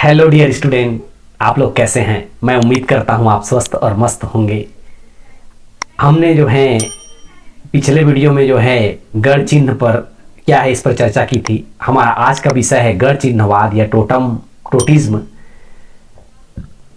Hello dear student, आप लोग कैसे हैं। मैं उम्मीद करता हूं आप स्वस्थ और मस्त होंगे। हमने जो है पिछले वीडियो में जो है गढ़ चिन्ह पर क्या है इस पर चर्चा की थी। हमारा आज का विषय है गढ़ चिन्हवाद या टोटिज्म।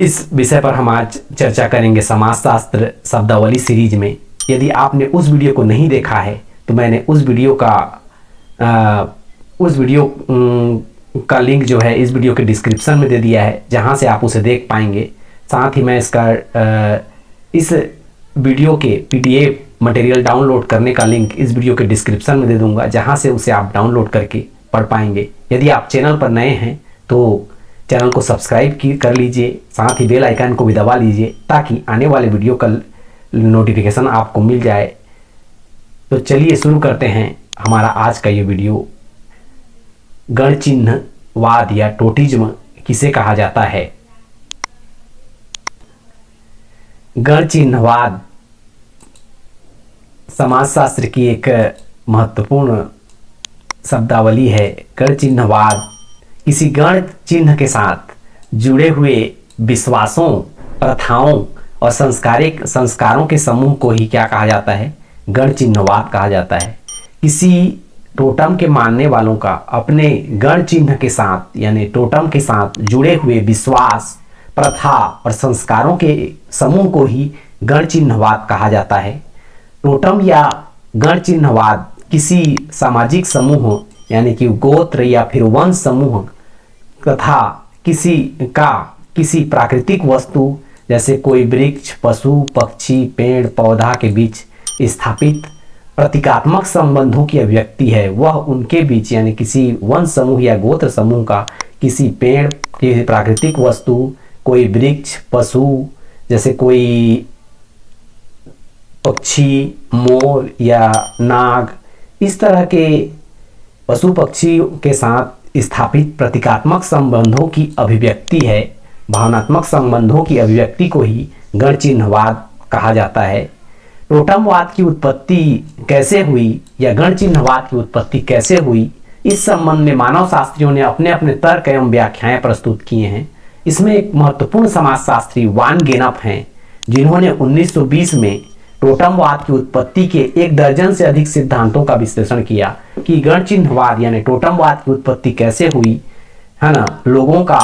इस विषय पर हम आज चर्चा करेंगे समाजशास्त्र शब्दावली सीरीज में। यदि आपने उस वीडियो को नहीं देखा है तो मैंने उस वीडियो का लिंक जो है इस वीडियो के डिस्क्रिप्शन में दे दिया है, जहां से आप उसे देख पाएंगे। साथ ही मैं इस वीडियो के पीडीएफ मटेरियल डाउनलोड करने का लिंक इस वीडियो के डिस्क्रिप्शन में दे दूंगा, जहां से उसे आप डाउनलोड करके पढ़ पाएंगे। यदि आप चैनल पर नए हैं तो चैनल को सब्सक्राइब कर लीजिए, साथ ही बेल आइकन को भी दबा लीजिए ताकि आने वाले वीडियो का नोटिफिकेशन आपको मिल जाए। तो चलिए शुरू करते हैं हमारा आज का ये वीडियो। गढ़ चिन्हवाद या टोटिज्म किसे कहा जाता है। गढ़ चिन्हवाद समाजशास्त्र की एक महत्वपूर्ण शब्दावली है। गढ़ चिन्हवाद किसी गढ़ चिन्ह के साथ जुड़े हुए विश्वासों, प्रथाओं और संस्कारों के समूह को ही क्या कहा जाता है, गढ़ चिन्हवाद कहा जाता है। किसी टोटम के मानने वालों का अपने गढ़ चिन्ह के साथ यानी टोटम के साथ जुड़े हुए विश्वास, प्रथा और संस्कारों के समूह को ही गढ़ चिन्हवाद कहा जाता है। टोटम या गढ़ चिन्हवाद किसी सामाजिक समूह यानी कि गोत्र या फिर वंश समूह तथा किसी प्राकृतिक वस्तु जैसे कोई वृक्ष, पशु, पक्षी, पेड़ पौधा के बीच स्थापित प्रतीकात्मक संबंधों की अभिव्यक्ति है। वह उनके बीच यानी किसी वंश समूह या गोत्र समूह का किसी पेड़, किसी प्राकृतिक वस्तु, कोई वृक्ष, पशु जैसे कोई पक्षी, मोर या नाग, इस तरह के पशु पक्षी के साथ स्थापित प्रतीकात्मक संबंधों की अभिव्यक्ति है। भावनात्मक संबंधों की अभिव्यक्ति को ही गढ़ चिन्हवाद कहा जाता है। टोटमवाद की उत्पत्ति कैसे हुई या गढ़ चिन्हवाद की उत्पत्ति कैसे हुई, इस संबंध में मानव शास्त्रियों ने अपने अपने तर्क एवं व्याख्याएं प्रस्तुत किए हैं। इसमें एक महत्वपूर्ण समाजशास्त्री वान गेनप हैं, जिन्होंने 1920 में टोटमवाद की उत्पत्ति के 1 दर्जन से अधिक सिद्धांतों का विश्लेषण किया कि गढ़ चिन्हवाद यानी टोटमवाद की उत्पत्ति कैसे हुई, है ना। लोगों का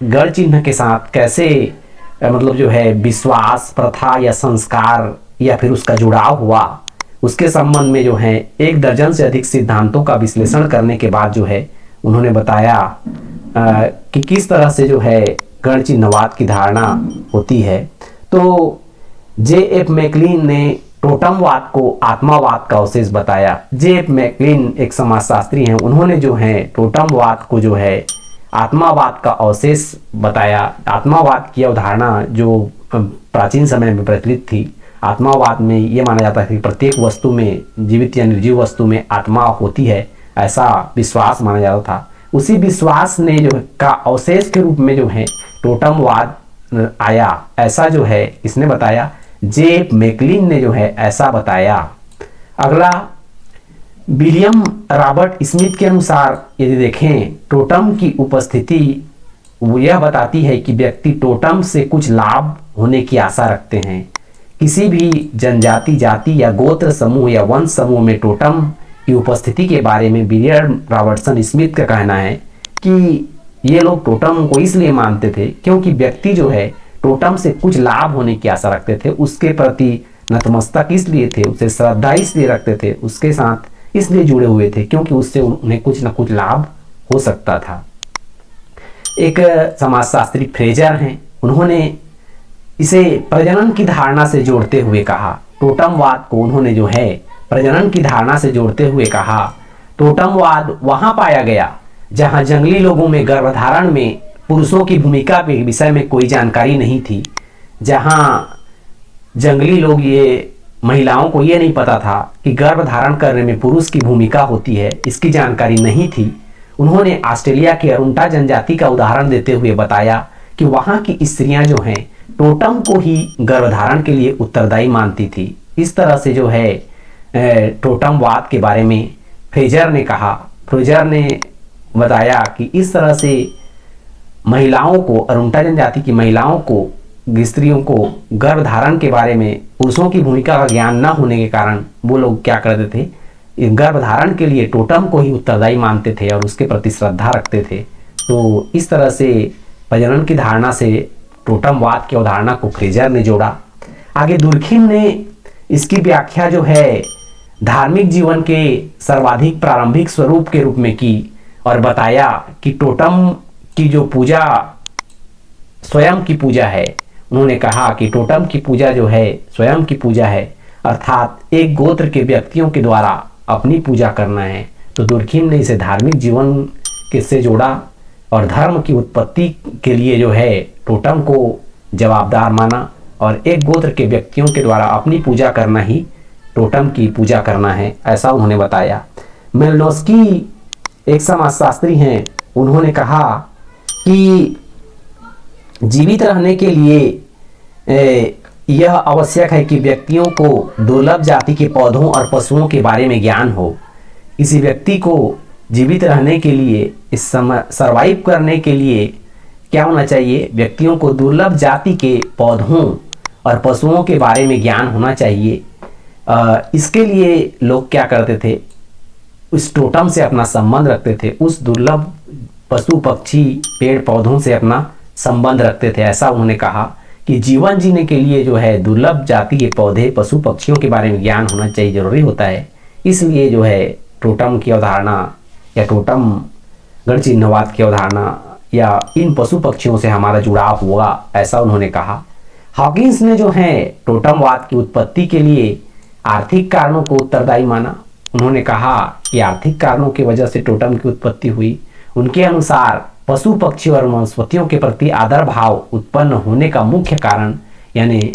गढ़ चिन्ह के साथ कैसे मतलब जो है विश्वास, प्रथा या संस्कार या फिर उसका जुड़ाव हुआ, उसके संबंध में जो है 1 दर्जन से अधिक सिद्धांतों का विश्लेषण करने के बाद जो है उन्होंने बताया कि किस तरह से जो है गढ़ चिन्हवाद की धारणा होती है। तो J.F. मैकलिन ने टोटमवाद को आत्मावाद का अवशेष बताया। J.F. मैकलिन एक समाजशास्त्री हैं, उन्होंने जो है टोटमवाद को जो है आत्मावाद का अवशेष बताया। आत्मावाद की अवधारणा जो प्राचीन समय में प्रचलित थी, आत्मावाद में ये माना जाता है कि प्रत्येक वस्तु में, जीवित या निर्जीव वस्तु में आत्मा होती है, ऐसा विश्वास माना जाता था। उसी विश्वास ने जो का अवशेष के रूप में जो है टोटमवाद आया, ऐसा जो है इसने बताया। J.F. मैकलिन ने जो है ऐसा बताया। अगला विलियम रॉबर्ट स्मिथ के अनुसार यदि देखें, टोटम की उपस्थिति यह बताती है कि व्यक्ति टोटम से कुछ लाभ होने की आशा रखते हैं। किसी भी जनजाति, जाति या गोत्र समूह या वंश समूह में टोटम की उपस्थिति के बारे में विलियम रॉबर्टसन स्मिथ का कहना है कि ये लोग टोटम को इसलिए मानते थे क्योंकि व्यक्ति जो है टोटम से कुछ लाभ होने की आशा रखते थे, उसके प्रति नतमस्तक इसलिए थे, उसे श्रद्धा इसलिए रखते थे, उसके साथ इसलिए जुड़े हुए थे क्योंकि उससे उन्हें कुछ न कुछ लाभ हो सकता था। एक समाजशास्त्री फ्रेजर हैं, उन्होंने इसे प्रजनन की धारणा से जोड़ते हुए कहा। टोटमवाद को उन्होंने जो है प्रजनन की धारणा से जोड़ते हुए कहा, टोटमवाद वहां पाया गया जहां जंगली लोगों में गर्भधारण में पुरुषों की भूमिका के विषय में कोई जानकारी नहीं थी, जहां जंगली लोग ये महिलाओं को ये नहीं पता था कि गर्भधारण करने में पुरुष की भूमिका होती है, इसकी जानकारी नहीं थी। उन्होंने ऑस्ट्रेलिया की अरुंटा जनजाति का उदाहरण देते हुए बताया कि वहां की स्त्रियां जो हैं टोटम को ही गर्भधारण के लिए उत्तरदायी मानती थी। इस तरह से जो है टोटमवाद के बारे में फ्रेजर ने कहा। फ्रेजर ने बताया कि इस तरह से महिलाओं को, अरुणता जनजाति की महिलाओं को, स्त्रियों को गर्भ धारण के बारे में पुरुषों की भूमिका का ज्ञान न होने के कारण वो लोग क्या करते थे, गर्भ धारण के लिए टोटम को ही उत्तरदायी मानते थे और उसके प्रति श्रद्धा रखते थे। तो इस तरह से प्रजनन की धारणा से टोटमवाद की अवधारणा को फ्रेजर ने जोड़ा। आगे दुर्खिम ने इसकी व्याख्या जो है धार्मिक जीवन के सर्वाधिक प्रारंभिक स्वरूप के रूप में की और बताया कि टोटम की जो पूजा स्वयं की पूजा है। उन्होंने कहा कि टोटम की पूजा जो है स्वयं की पूजा है, अर्थात एक गोत्र के व्यक्तियों के द्वारा अपनी पूजा करना है। तो दुर्खिम ने इसे धार्मिक जीवन के से जोड़ा और धर्म की उत्पत्ति के लिए जो है टोटम को जवाबदार माना और एक गोत्र के व्यक्तियों के द्वारा अपनी पूजा करना ही टोटम की पूजा करना है, ऐसा उन्होंने बताया। मेलनोस्की एक समाजशास्त्री हैं, उन्होंने कहा कि जीवित रहने के लिए यह आवश्यक है कि व्यक्तियों को दुर्लभ जाति के पौधों और पशुओं के बारे में ज्ञान हो। किसी व्यक्ति को जीवित रहने के लिए, इस समय सर्वाइव करने के लिए क्या होना चाहिए, व्यक्तियों को दुर्लभ जाति के पौधों और पशुओं के बारे में ज्ञान होना चाहिए। इसके लिए लोग क्या करते थे, उस टोटम से अपना संबंध रखते थे, उस दुर्लभ पशु पक्षी पेड़ पौधों से अपना संबंध रखते थे। ऐसा उन्होंने कहा कि जीवन जीने के लिए जो है दुर्लभ जाति के पौधे पशु पक्षियों के बारे में ज्ञान होना चाहिए, जरूरी होता है। इसलिए जो है टोटम की अवधारणा या टोटम गण चिन्हवाद की अवधारणा या इन पशु पक्षियों से हमारा जुड़ाव होगा, ऐसा उन्होंने कहा। हॉकिंस ने जो है टोटमवाद की उत्पत्ति के लिए आर्थिक कारणों को उत्तरदायी माना। उन्होंने कहा कि आर्थिक कारणों की वजह से टोटम की उत्पत्ति हुई। उनके अनुसार पशु पक्षी और वनस्पतियों के प्रति आदर भाव उत्पन्न होने का मुख्य कारण, यानी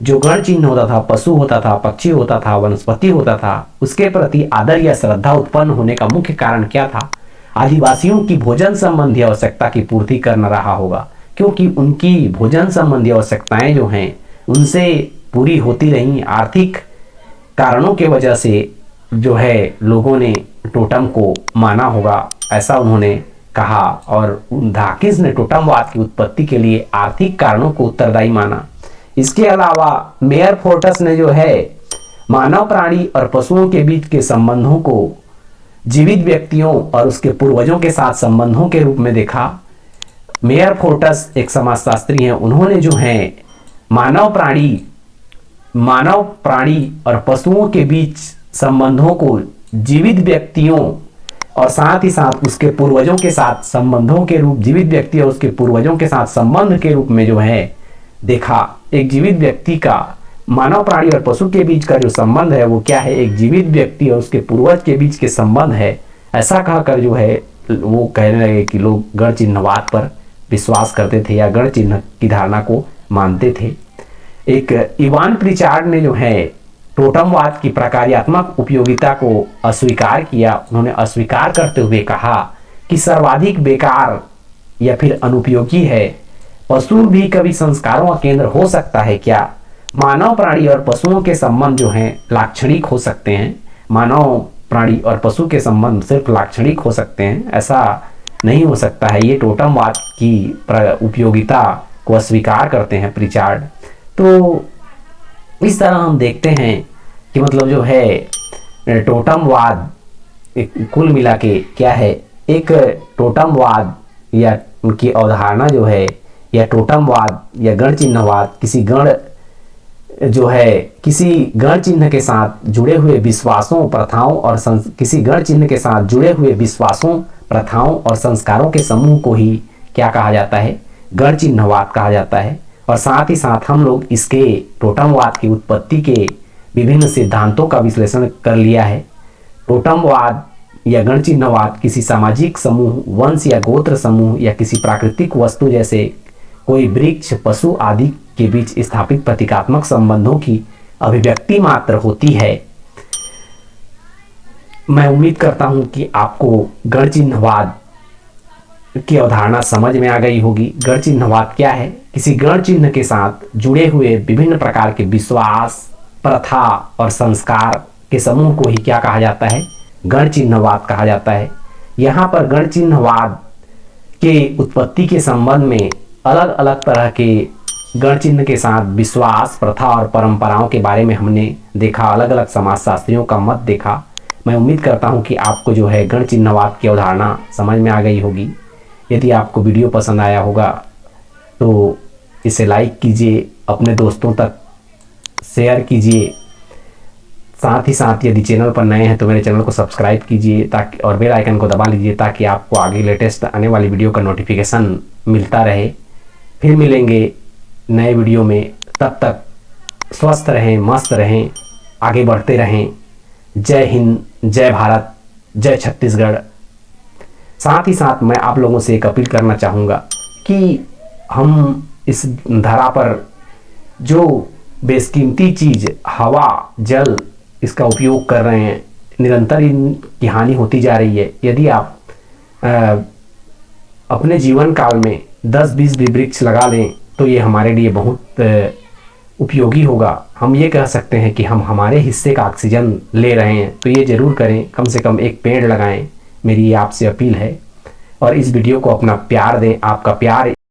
जो गण चिन्ह होता था, पशु होता था, पक्षी होता था, वनस्पति होता था, उसके प्रति आदर या श्रद्धा उत्पन्न होने का मुख्य कारण क्या था, आदिवासियों की भोजन संबंधी आवश्यकता की पूर्ति करना रहा होगा। क्योंकि उनकी भोजन संबंधी आवश्यकताएं जो हैं उनसे पूरी होती रहीं। आर्थिक कारणों के वजह से जो है लोगों ने टोटम को माना होगा, ऐसा उन्होंने कहा। और हॉकिंस ने टोटमवाद की उत्पत्ति के लिए आर्थिक कारणों को उत्तरदायी माना। इसके अलावा मेयर फोर्टस ने जो है मानव प्राणी और पशुओं के बीच के संबंधों को जीवित व्यक्तियों और उसके पूर्वजों के साथ संबंधों के रूप में देखा। मेयर फोर्टस एक समाजशास्त्री हैं, उन्होंने जो है मानव प्राणी और पशुओं के बीच संबंधों को जीवित व्यक्तियों और साथ ही साथ उसके पूर्वजों के साथ संबंधों के रूप, जीवित व्यक्ति और उसके पूर्वजों के साथ संबंध के रूप में जो है देखा। एक जीवित व्यक्ति का मानव प्राणी और पशु के बीच का जो संबंध है वो क्या है, एक जीवित व्यक्ति और उसके पूर्वज के बीच के संबंध है। ऐसा कहकर जो है वो कहने लगे कि लोग गण चिन्हवाद पर विश्वास करते थे या गण चिन्ह की धारणा को मानते थे। एक इवान प्रिचार्ड ने जो है टोटमवाद की प्रकार्यात्मक उपयोगिता को अस्वीकार किया। उन्होंने अस्वीकार करते हुए कहा कि सर्वाधिक बेकार या फिर अनुपयोगी है। पशु भी कभी संस्कारों का केंद्र हो सकता है क्या? मानव प्राणी और पशुओं के संबंध जो हैं लाक्षणिक हो सकते हैं। मानव प्राणी और पशु के संबंध सिर्फ लाक्षणिक हो सकते हैं, ऐसा नहीं हो सकता है। ये टोटमवाद की उपयोगिता को अस्वीकार करते हैं प्रिचार्ड। तो इस तरह हम देखते हैं कि मतलब जो है टोटमवाद कुल मिला के क्या है, एक टोटमवाद या उनकी अवधारणा जो है या टोटमवाद या गण चिन्हवाद किसी गण चिन्ह के साथ जुड़े हुए विश्वासों प्रथाओं और किसी गण चिन्ह के साथ जुड़े हुए विश्वासों प्रथाओं और संस्कारों के समूह को ही क्या कहा जाता है, गण चिन्हवाद कहा जाता है। और साथ ही साथ हम लोग इसके टोटमवाद की उत्पत्ति के विभिन्न सिद्धांतों का विश्लेषण कर लिया है। टोटमवाद या गण चिन्हवाद किसी सामाजिक समूह, वंश या गोत्र समूह या किसी प्राकृतिक वस्तु जैसे कोई वृक्ष, पशु आदि के बीच स्थापित प्रतीकात्मक संबंधों की अभिव्यक्ति मात्र होती है। मैं उम्मीद करता हूं कि आपको गण चिन्हवाद की अवधारणा समझ में आ गई होगी। गण चिन्हवाद क्या है? किसी गण चिन्ह के साथ जुड़े हुए विभिन्न प्रकार के विश्वास, प्रथा और संस्कार के समूह को ही क्या कहा जाता है, गण चिन्हवाद कहा जाता है। यहाँ पर गण चिन्हवाद के उत्पत्ति के संबंध में अलग अलग तरह के गण चिन्ह के साथ विश्वास, प्रथा और परंपराओं के बारे में हमने देखा, अलग अलग समाजशास्त्रियों का मत देखा। मैं उम्मीद करता हूं कि आपको जो है गण चिन्हवाद की अवधारणा समझ में आ गई होगी। यदि आपको वीडियो पसंद आया होगा तो इसे लाइक कीजिए, अपने दोस्तों तक शेयर कीजिए। साथ ही साथ यदि चैनल पर नए हैं तो मेरे चैनल को सब्सक्राइब कीजिए ताकि और बेल आइकन को दबा लीजिए ताकि आपको आगे लेटेस्ट आने वाली वीडियो का नोटिफिकेशन मिलता रहे। फिर मिलेंगे नए वीडियो में, तब तक स्वस्थ रहें, मस्त रहें, आगे बढ़ते रहें। जय हिंद, जय भारत, जय छत्तीसगढ़। साथ ही साथ मैं आप लोगों से एक अपील करना चाहूँगा कि हम इस धरा पर जो बेशकीमती चीज़ हवा, जल, इसका उपयोग कर रहे हैं, निरंतर इनकी हानि होती जा रही है। यदि आप अपने जीवन काल में 10-20 भी वृक्ष लगा लें तो ये हमारे लिए बहुत उपयोगी होगा। हम ये कह सकते हैं कि हम हमारे हिस्से का ऑक्सीजन ले रहे हैं, तो ये ज़रूर करें, कम से कम एक पेड़ लगाएं। मेरी ये आपसे अपील है और इस वीडियो को अपना प्यार दें। आपका प्यार